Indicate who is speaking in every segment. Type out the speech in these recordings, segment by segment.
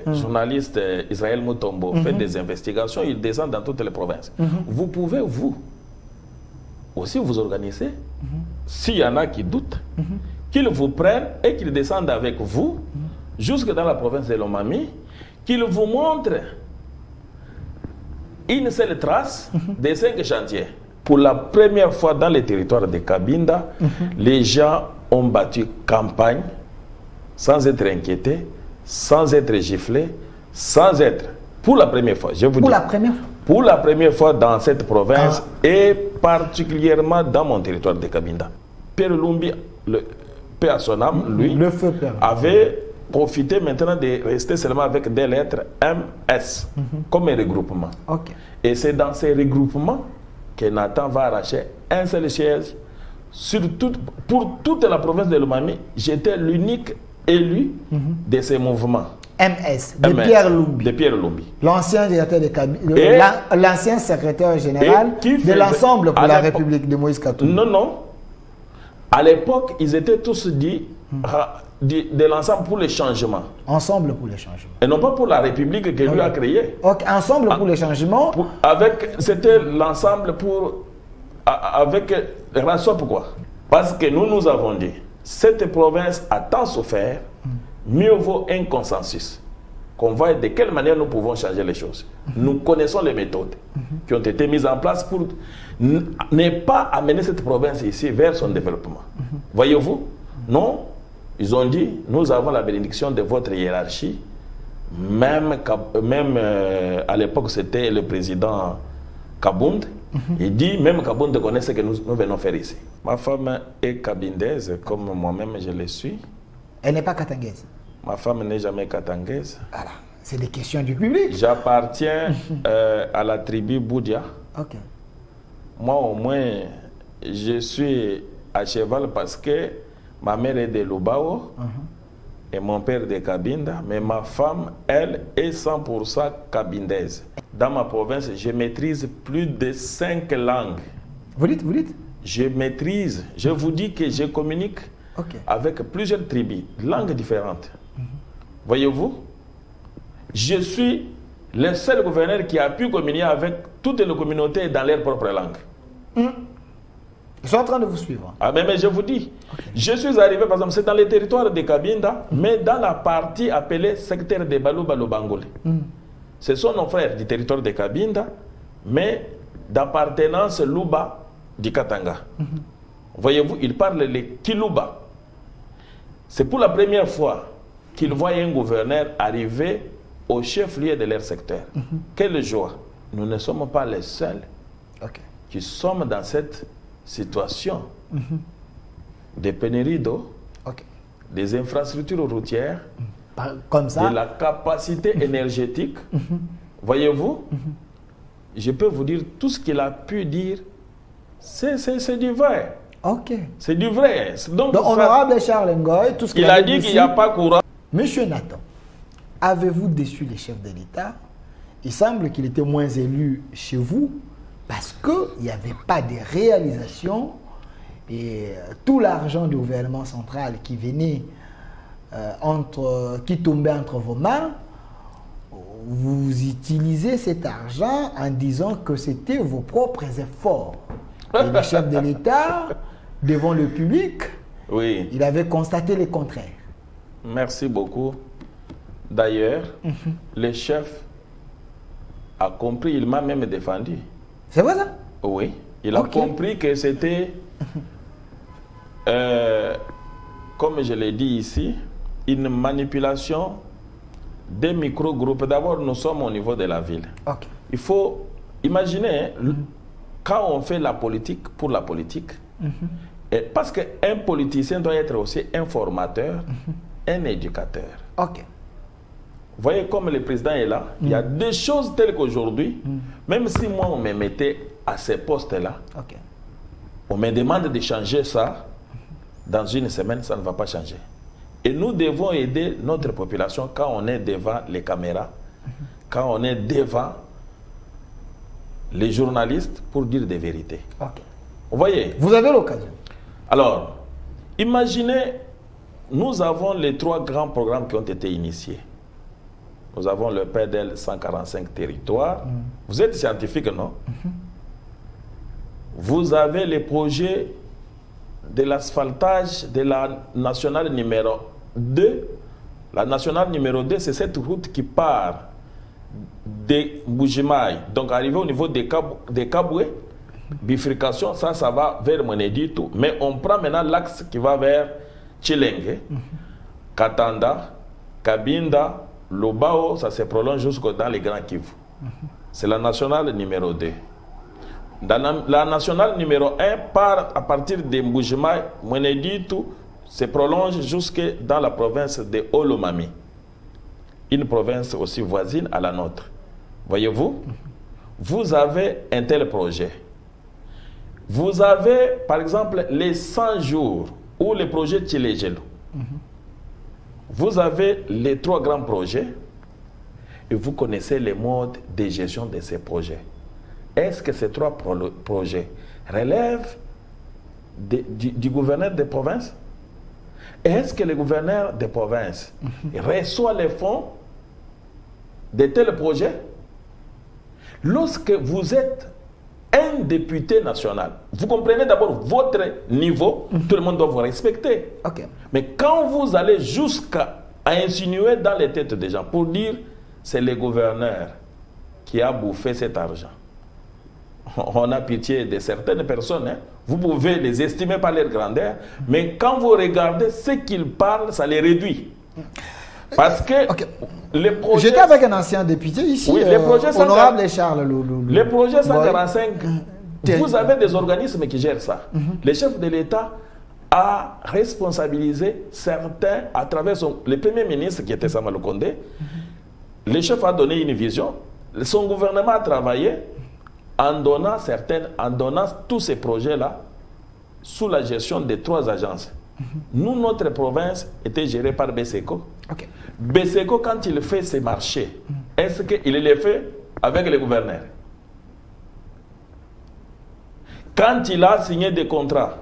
Speaker 1: Journaliste Israël Mutombo fait des investigations, il descend dans toutes les provinces. Vous pouvez, vous, aussi vous organiser, s'il y en a qui doutent, qu'ils vous prennent et qu'ils descendent avec vous jusque dans la province de Lomami, qu'ils vous montrent une seule trace des 5 chantiers. Pour la première fois dans les territoires de Cabinda, les gens ont battu campagne sans être inquiétés, sans être giflés, sans être, pour la première fois, je vous dis, pour la première fois dans cette province et particulièrement dans mon territoire de Cabinda. Pierre Lumbi, le paix à son âme, lui, avait profité maintenant de rester seulement avec des lettres MS, comme un regroupement. Et c'est dans ces regroupements que Nathan va arracher un seul siège. Pour toute la province de Lomami, j'étais l'unique élu de ces mouvements.
Speaker 2: MS, de Pierre Lumbi.
Speaker 1: De Pierre Lumbi.
Speaker 2: L'ancien directeur de l'ancien secrétaire général de l'ensemble pour la République de Moïse Katumbi.
Speaker 1: Non, non. À l'époque, ils étaient tous dit de l'ensemble pour les changements.
Speaker 2: Ensemble pour les changements.
Speaker 1: Et non pas pour la République que lui a créée.
Speaker 2: Ensemble pour les changements.
Speaker 1: C'était l'ensemble pour... Avec raison pourquoi? Parce que nous avons dit, cette province a tant souffert, mieux vaut un consensus. Qu'on voit de quelle manière nous pouvons changer les choses. Nous connaissons les méthodes qui ont été mises en place pour ne pas amener cette province ici vers son développement. Voyez-vous? Non, ils ont dit, nous avons la bénédiction de votre hiérarchie. Même à l'époque, c'était le président Kabound. Il dit, même Kabound connaît ce que nous venons faire ici. Ma femme est kabindaise, comme moi-même je le suis.
Speaker 2: Elle n'est pas katangaise.
Speaker 1: Ma femme n'est jamais katangaise.
Speaker 2: Voilà, c'est des questions du public.
Speaker 1: J'appartiens à la tribu Boudia. Moi, au moins, je suis à cheval parce que ma mère est de Lubao et mon père de Cabinda, mais ma femme, elle, est 100% kabindaise. Dans ma province, je maîtrise plus de 5 langues.
Speaker 2: Vous dites?
Speaker 1: Je maîtrise, je vous dis que je communique avec plusieurs tribus, langues différentes. Voyez-vous, je suis le seul gouverneur qui a pu communiquer avec toutes les communautés dans leur propre langue.
Speaker 2: Ils sont en train de vous suivre.
Speaker 1: Mais je vous dis, je suis arrivé, par exemple, c'est dans les territoires de Cabinda, mais dans la partie appelée secteur de Balou-Balou-Bangolé. Ce sont nos frères du territoire de Cabinda, mais d'appartenance Luba du Katanga. Voyez-vous, ils parlent le Kiluba. C'est pour la première fois qu'ils voient un gouverneur arriver au chef-lieu de leur secteur. Quelle joie! Nous ne sommes pas les seuls qui sommes dans cette situation de pénurie d'eau, des infrastructures routières,
Speaker 2: comme ça,
Speaker 1: de la capacité énergétique. Voyez-vous, je peux vous dire tout ce qu'il a pu dire, c'est du vrai. C'est du vrai. Donc
Speaker 2: honorable Charles Ngoy, tout ce qu'il
Speaker 1: a dit qu'il n'y a pas courant.
Speaker 2: Monsieur Nathan, avez-vous déçu les chefs de l'État? Il semble qu'il était moins élu chez vous parce qu'il n'y avait pas de réalisation et tout l'argent du gouvernement central qui venait, qui tombait entre vos mains, vous utilisez cet argent en disant que c'était vos propres efforts. Et le chef de l'État, devant le public, il avait constaté le contraire.
Speaker 1: Merci beaucoup. D'ailleurs, le chef a compris, il m'a même défendu.
Speaker 2: C'est vrai ça?
Speaker 1: Oui. Il a compris que c'était, comme je l'ai dit ici, une manipulation des micro-groupes. D'abord, nous sommes au niveau de la ville. Il faut imaginer, quand on fait la politique pour la politique, et parce qu'un politicien doit être aussi un formateur, un éducateur. Vous voyez, comme le président est là, il y a des choses telles qu'aujourd'hui, même si moi on me mettait à ces postes-là, on me demande de changer ça, dans une semaine, ça ne va pas changer. Et nous devons aider notre population quand on est devant les caméras, quand on est devant les journalistes pour dire des vérités. Vous voyez?
Speaker 2: Vous avez l'occasion.
Speaker 1: Alors, imaginez, nous avons les 3 grands programmes qui ont été initiés. nous avons le PDL 145 territoires. Vous êtes scientifique, non? Vous avez les projets de l'asphaltage de la nationale numéro 2. La nationale numéro 2, c'est cette route qui part de Mbujimaï, donc arrivé au niveau des Kaboué, bifurcation, ça va vers Monedito. Mais on prend maintenant l'axe qui va vers Chilenge, Katanda, Kabinda, Lobao, ça se prolonge jusqu'au dans les Grands Kivu. C'est la nationale numéro 2. Dans la nationale numéro 1 part à partir de Mbujimaï, Monedito, se prolonge jusque dans la province de Olomami. Une province aussi voisine à la nôtre. Voyez-vous, vous avez un tel projet. Vous avez, par exemple, les 100 jours ou le projet Tchilejelo. Vous avez les 3 grands projets et vous connaissez les modes de gestion de ces projets. Est-ce que ces 3 projets relèvent du gouverneur des provinces? Est-ce que le gouverneur des provinces reçoit les fonds de tels projets? Lorsque vous êtes un député national, vous comprenez d'abord votre niveau, tout le monde doit vous respecter. Mais quand vous allez jusqu'à insinuer dans les têtes des gens pour dire c'est le gouverneur qui a bouffé cet argent, on a pitié de certaines personnes, hein. Vous pouvez les estimer par leur grandeur, mais quand vous regardez ce qu'ils parlent, ça les réduit. Parce que les projets...
Speaker 2: J'étais avec un ancien député ici,
Speaker 1: oui, les projets
Speaker 2: honorable Charles
Speaker 1: Les projets 145, vous avez des organismes qui gèrent ça. Le chef de l'État a responsabilisé certains à travers le premier ministre qui était Samuel Kondé. Le chef a donné une vision. Son gouvernement a travaillé en donnant tous ces projets-là sous la gestion de 3 agences. Nous, notre province était gérée par BSECO. BSECO, quand il fait ses marchés, est-ce qu'il les fait avec les gouverneurs? Quand il a signé des contrats,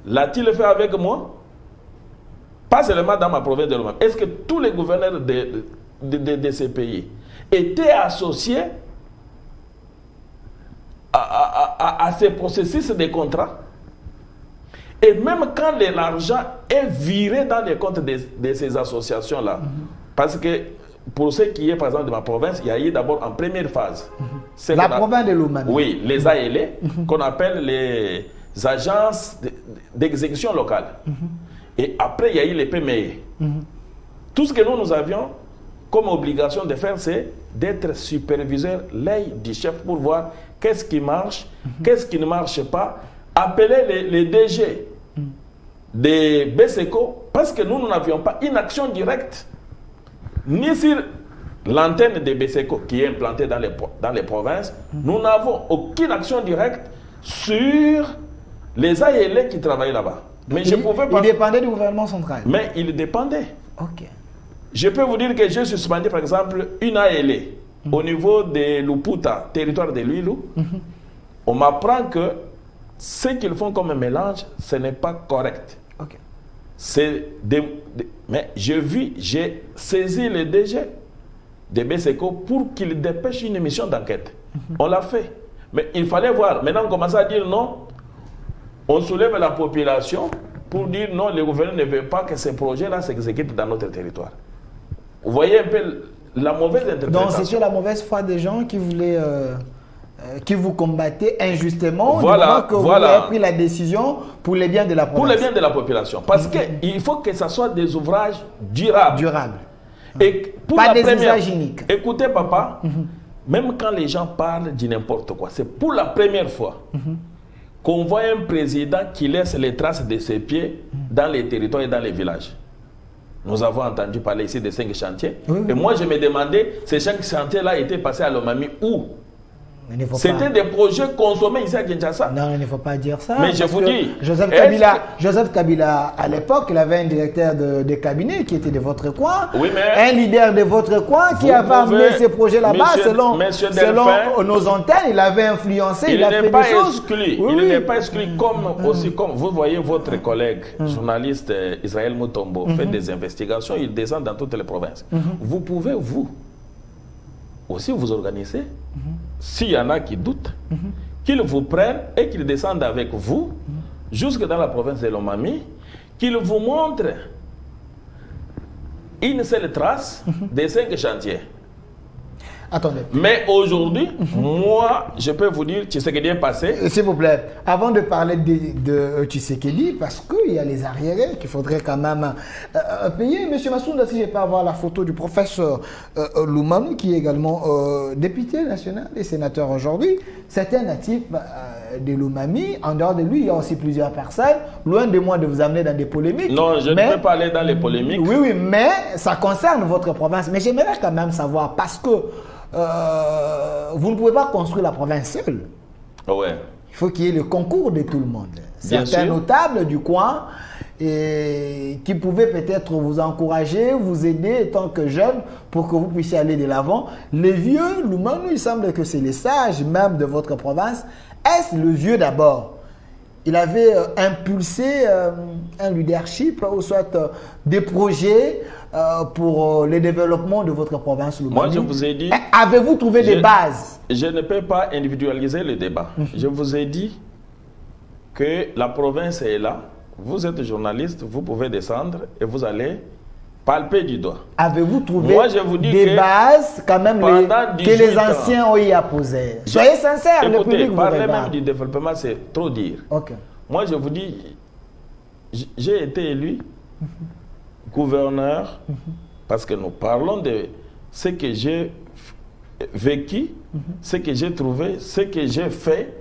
Speaker 1: l'a-t-il fait avec moi? Pas seulement dans ma province de l'Ouest. Est-ce que tous les gouverneurs de ces pays étaient associés à ces processus de contrats? Et même quand l'argent est viré dans les comptes de ces associations-là, parce que pour ce qui est, par exemple, de ma province, il y a eu d'abord en première phase.
Speaker 2: La province de l'Oumanie.
Speaker 1: Oui, les ALE, qu'on appelle les agences d'exécution locale. Et après, il y a eu les PME. Tout ce que nous avions comme obligation de faire, c'est d'être superviseur, l'œil du chef pour voir qu'est-ce qui marche, qu'est-ce qui ne marche pas. Appeler les DG de BSECO, parce que nous n'avions pas une action directe, ni sur l'antenne de BSECO qui est implantée dans les provinces, nous n'avons aucune action directe sur les ALE qui travaillent là-bas. Mais je pouvais pas...
Speaker 2: Il dépendait du gouvernement central.
Speaker 1: Mais il dépendait. Je peux vous dire que j'ai suspendu, par exemple, une ALE au niveau de Luputa, territoire de Luilou. On m'apprend que ce qu'ils font comme mélange, ce n'est pas correct. Mais j'ai saisi le DG de BSECO pour qu'il dépêche une mission d'enquête. On l'a fait. Mais il fallait voir. Maintenant, on commence à dire non. On soulève la population pour dire non, le gouvernement ne veut pas que ces projets-là s'exécutent dans notre territoire. Vous voyez un peu la mauvaise interprétation.
Speaker 2: Donc, c'était la mauvaise foi des gens qui voulaient... qui vous combattaient injustement,
Speaker 1: voilà,
Speaker 2: que vous avez pris la décision pour les biens de la population.
Speaker 1: Pour les biens de la population. Parce qu'il faut que ce soit des ouvrages durables. Et pour
Speaker 2: pas des usages uniques.
Speaker 1: Écoutez, papa, même quand les gens parlent de n'importe quoi, c'est pour la première fois qu'on voit un président qui laisse les traces de ses pieds dans les territoires et dans les villages. Nous avons entendu parler ici de 5 chantiers. Et moi, je me demandais, ces 5 chantiers-là étaient passés à Lomami où? C'était des projets consommés ici à Kinshasa.
Speaker 2: Non, il ne faut pas dire ça.
Speaker 1: Mais je vous dis...
Speaker 2: Joseph Kabila, à l'époque, il avait un directeur de cabinet qui était de votre coin.
Speaker 1: Oui, mais...
Speaker 2: Un leader de votre coin qui avait amené ces projets là-bas. Selon nos antennes, il avait influencé, il a fait des choses.
Speaker 1: Il n'est pas exclu. Comme vous voyez votre collègue, journaliste Israël Mutombo, fait des investigations, il descend dans toutes les provinces. Vous pouvez, aussi vous organiser, s'il y en a qui doutent, qu'ils vous prennent et qu'ils descendent avec vous jusque dans la province de Lomami, qu'ils vous montrent une seule trace des 5 chantiers.
Speaker 2: Attendez.
Speaker 1: Mais aujourd'hui, moi, je peux vous dire Tshisekedi est passé.
Speaker 2: S'il vous plaît, avant de parler de Tshisekedi, parce qu'il y a les arriérés qu'il faudrait quand même payer. Monsieur Massounda, si je peux avoir la photo du professeur Loumamou, qui est également député national et sénateur aujourd'hui, c'est un natif de Lomami. En dehors de lui, il y a aussi plusieurs personnes. Loin de moi de vous amener dans des polémiques.
Speaker 1: Non, je ne peux pas aller dans les polémiques.
Speaker 2: Oui, oui, mais ça concerne votre province. Mais j'aimerais quand même savoir, parce que vous ne pouvez pas construire la province seule.
Speaker 1: Ouais.
Speaker 2: Il faut qu'il y ait le concours de tout le monde. Certains notables du coin qui pouvaient peut-être vous encourager, vous aider en tant que jeune pour que vous puissiez aller de l'avant. Les vieux, Loumamou, il semble que c'est les sages même de votre province. Est-ce le vieux d'abord? Il avait impulsé un leadership ou soit des projets pour le développement de votre province.
Speaker 1: Moi, je vous ai dit...
Speaker 2: Avez-vous trouvé des bases?
Speaker 1: Je ne peux pas individualiser le débat. Je vous ai dit que la province est là. Vous êtes journaliste, vous pouvez descendre et vous allez palper du doigt.
Speaker 2: Avez-vous trouvé
Speaker 1: des
Speaker 2: bases quand même que les anciens ont y apposé? Soyez sincères, le public vous
Speaker 1: parler
Speaker 2: regarde.
Speaker 1: Même du développement, c'est trop dire.
Speaker 2: Okay.
Speaker 1: Moi, je vous dis, j'ai été élu gouverneur parce que nous parlons de ce que j'ai vécu, ce que j'ai trouvé, ce que j'ai fait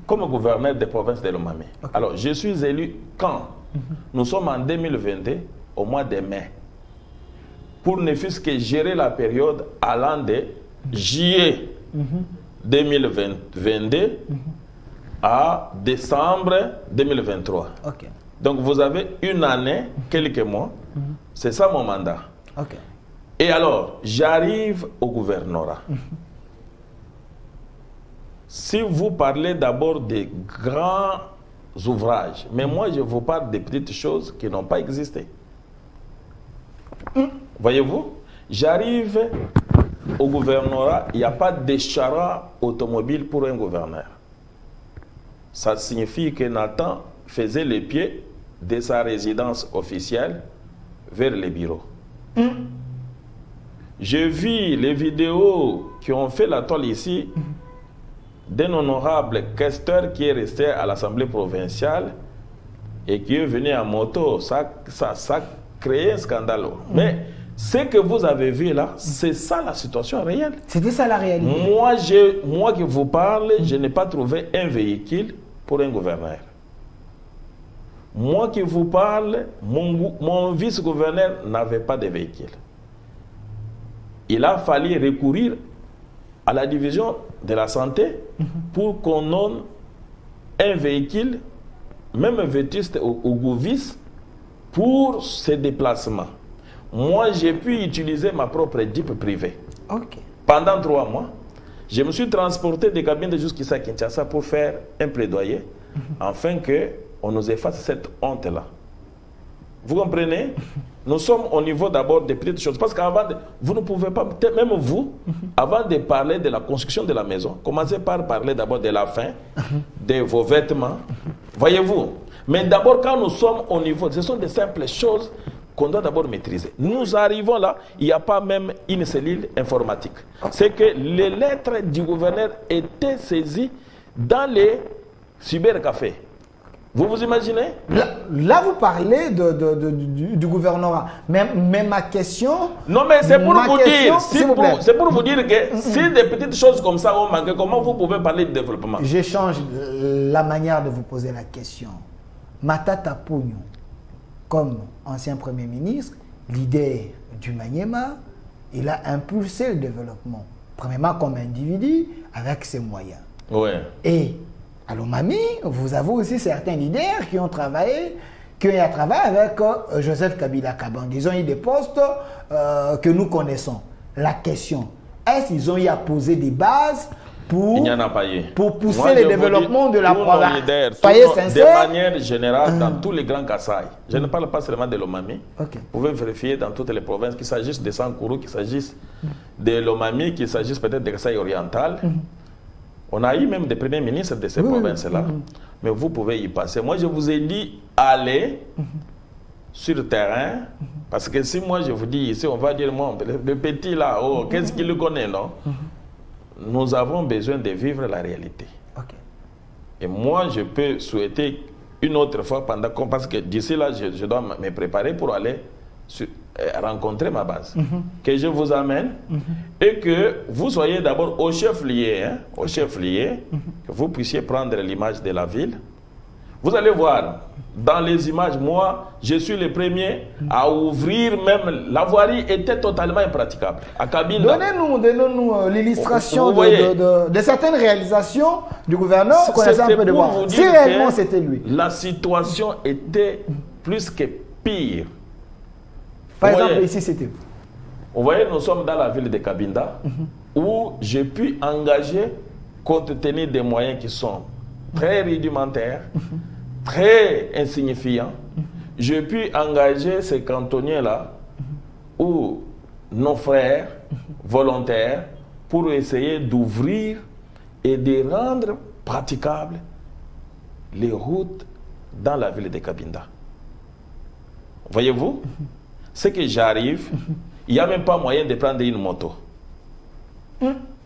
Speaker 1: comme gouverneur des provinces de Lomami. Okay. Alors, je suis élu quand? Nous sommes en 2022, au mois de mai. Pour ne fût-ce que gérer la période allant de juillet 2022 à décembre 2023.
Speaker 2: Okay.
Speaker 1: Donc vous avez une année, quelques mois, c'est ça mon mandat.
Speaker 2: Okay.
Speaker 1: Et alors, j'arrive au gouvernorat. Si vous parlez d'abord des grands ouvrages, mais moi je vous parle des petites choses qui n'ont pas existé. Voyez-vous, j'arrive au gouvernorat, il n'y a pas de chara automobile pour un gouverneur. Ça signifie que Nathan faisait les pieds de sa résidence officielle vers les bureaux. J'ai vu les vidéos qui ont fait la toile ici d'un honorable questeur qui est resté à l'Assemblée provinciale et qui est venu en moto. Ça créé un scandale. Mais ce que vous avez vu là, c'est ça la situation réelle.
Speaker 2: C'était ça la réalité.
Speaker 1: Moi qui vous parle, je n'ai pas trouvé un véhicule pour un gouverneur. Moi qui vous parle, mon vice-gouverneur n'avait pas de véhicule. Il a fallu recourir à la division de la santé pour qu'on donne un véhicule, même vétuste au Gouvis, pour ces déplacements. Moi, j'ai pu utiliser ma propre Jeep privée.
Speaker 2: Okay.
Speaker 1: Pendant 3 mois, je me suis transporté des cabines jusqu'à Kinshasa pour faire un plaidoyer, afin qu'on nous efface cette honte-là. Vous comprenez? Nous sommes au niveau d'abord des petites choses. Parce qu'avant, vous ne pouvez pas, même vous, avant de parler de la construction de la maison, commencez par parler d'abord de la faim, de vos vêtements. Voyez-vous? Mais d'abord, quand nous sommes au niveau, ce sont des simples choses qu'on doit d'abord maîtriser. Nous arrivons là, il n'y a pas même une cellule informatique. C'est que les lettres du gouverneur étaient saisies dans les cybercafés. Vous vous imaginez?
Speaker 2: Là, vous parlez du gouvernorat. Mais ma question...
Speaker 1: Non, mais c'est pour vous dire, c'est pour vous dire que si des petites choses comme ça ont manqué, comment vous pouvez parler de développement?
Speaker 2: Je change la manière de vous poser la question. Matata Pogno, comme ancien Premier ministre, leader du Maniema, il a impulsé le développement. Premièrement comme individu, avec ses moyens.
Speaker 1: Ouais.
Speaker 2: Et à Lomami, vous avez aussi certains leaders qui ont travaillé avec Joseph Kabila Kabang. Ils ont eu des postes que nous connaissons. La question, est-ce qu'ils ont eu à poser des bases
Speaker 1: il n'y en a pas eu.
Speaker 2: Pour pousser le développement de la province.
Speaker 1: De manière générale, dans tous les grands Kasaï, je ne parle pas seulement de Lomami, vous pouvez vérifier dans toutes les provinces, qu'il s'agisse de Sankourou, qu'il s'agisse de Lomami, qu'il s'agisse peut-être de Kasaï oriental. On a eu même des premiers ministres de ces provinces-là. Mais vous pouvez y passer. Moi, je vous ai dit, allez sur le terrain. Parce que si moi, je vous dis ici, on va dire, moi, le petit là, oh, qu'est-ce qu'il le connaît, non? Nous avons besoin de vivre la réalité. Et moi, je peux souhaiter une autre fois, parce que d'ici là, je dois me préparer pour aller rencontrer ma base. Que je vous amène et que vous soyez d'abord au chef-lieu, que vous puissiez prendre l'image de la ville. Vous allez voir, dans les images, moi, je suis le premier à ouvrir même. La voirie était totalement impraticable. À Kabinda.
Speaker 2: Donnez-nous l'illustration de certaines réalisations du gouverneur. Connaissez un peu de voir. Si réellement c'était lui.
Speaker 1: La situation était plus que pire.
Speaker 2: Par exemple, ici c'était vous.
Speaker 1: Vous voyez, nous sommes dans la ville de Kabinda, où j'ai pu engager, compte tenu des moyens qui sont très rudimentaires, très insignifiants, j'ai pu engager ces cantonniers-là, ou nos frères volontaires, pour essayer d'ouvrir et de rendre praticables les routes dans la ville de Kabinda. Voyez-vous? C'est que j'arrive, il n'y a même pas moyen de prendre une moto.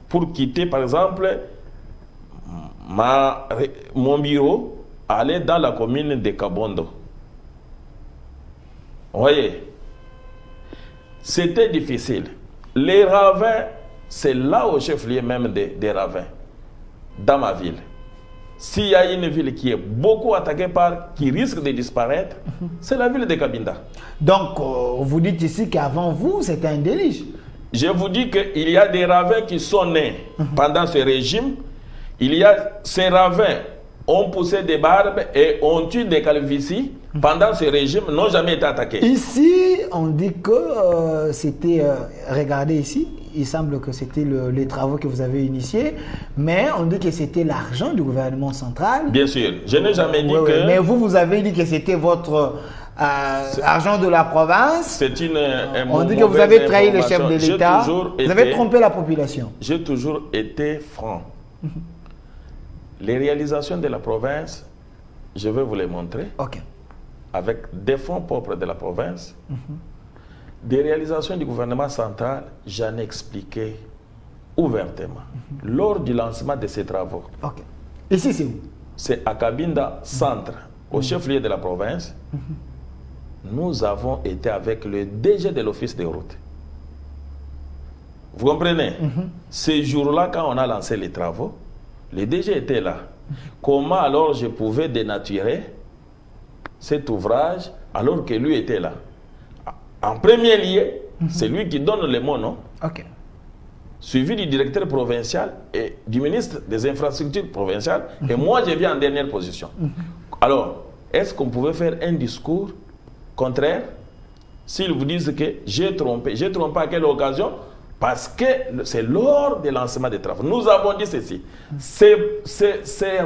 Speaker 1: Pour quitter, par exemple, mon bureau, aller dans la commune de Kabondo. Vous voyez? C'était difficile. Les ravins, c'est là au chef-lieu même des ravins, dans ma ville. S'il y a une ville qui est beaucoup attaquée qui risque de disparaître, c'est la ville de Kabinda.
Speaker 2: Donc, vous dites ici qu'avant vous, c'était un déluge.
Speaker 1: Je vous dis qu'il y a des ravins qui sont nés pendant ce régime. Ces ravins ont poussé des barbes et ont eu des calvities pendant ce régime, n'ont jamais été attaqués.
Speaker 2: Ici, on dit que c'était... regardez ici. Il semble que c'était les travaux que vous avez initiés, mais on dit que c'était l'argent du gouvernement central.
Speaker 1: Bien sûr, je n'ai jamais dit que...
Speaker 2: Mais vous avez dit que c'était votre argent de la province.
Speaker 1: C'est
Speaker 2: on dit que vous avez trahi le chef de l'État. Vous avez trompé la population.
Speaker 1: J'ai toujours été franc. Les réalisations de la province, je vais vous les montrer. Avec des fonds propres de la province. Des réalisations du gouvernement central, j'en ai expliqué ouvertement lors du lancement de ces travaux.
Speaker 2: Ici, c'est où?
Speaker 1: C'est à Kabinda Centre, au chef-lieu de la province. Nous avons été avec le DG de l'Office des routes. Vous comprenez? Ces jours-là, quand on a lancé les travaux, le DG était là. Comment alors je pouvais dénaturer cet ouvrage alors que lui était là? En premier lieu, c'est lui qui donne les mots, non? Suivi du directeur provincial et du ministre des infrastructures provinciales. Et moi, je viens en dernière position. Alors, est-ce qu'on pouvait faire un discours contraire s'ils vous disent que j'ai trompé? J'ai trompé à quelle occasion? Parce que c'est lors du lancement des travaux. Nous avons dit ceci. C'est